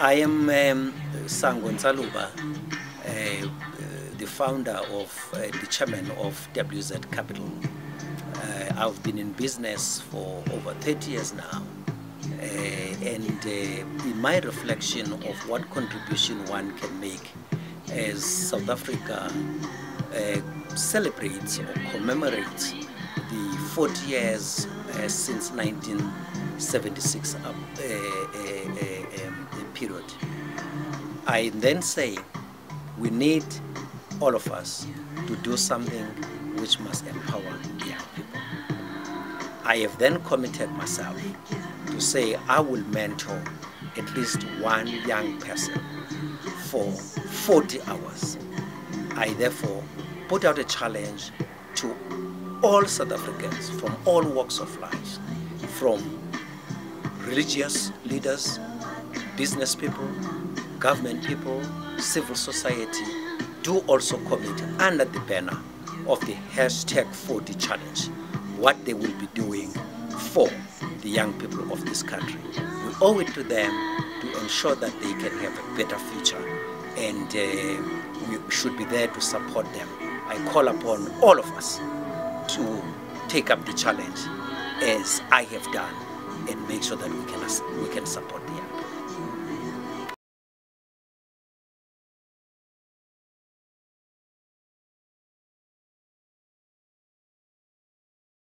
I am Sango Nsaluba, the founder of, the chairman of WZ Capital. I've been in business for over 30 years now. And in my reflection of what contribution one can make as South Africa celebrates or commemorates the 40 years since 1976 period, I then say we need all of us to do something which must empower the young people. I have then committed myself to say I will mentor at least one young person for 40 hours. I therefore put out a challenge to all South Africans from all walks of life, from religious leaders, business people, government people, civil society, do also commit under the banner of the #40 challenge what they will be doing for the young people of this country. We owe it to them to ensure that they can have a better future, and we should be there to support them. I call upon all of us to take up the challenge as I have done and make sure that we can support the young people.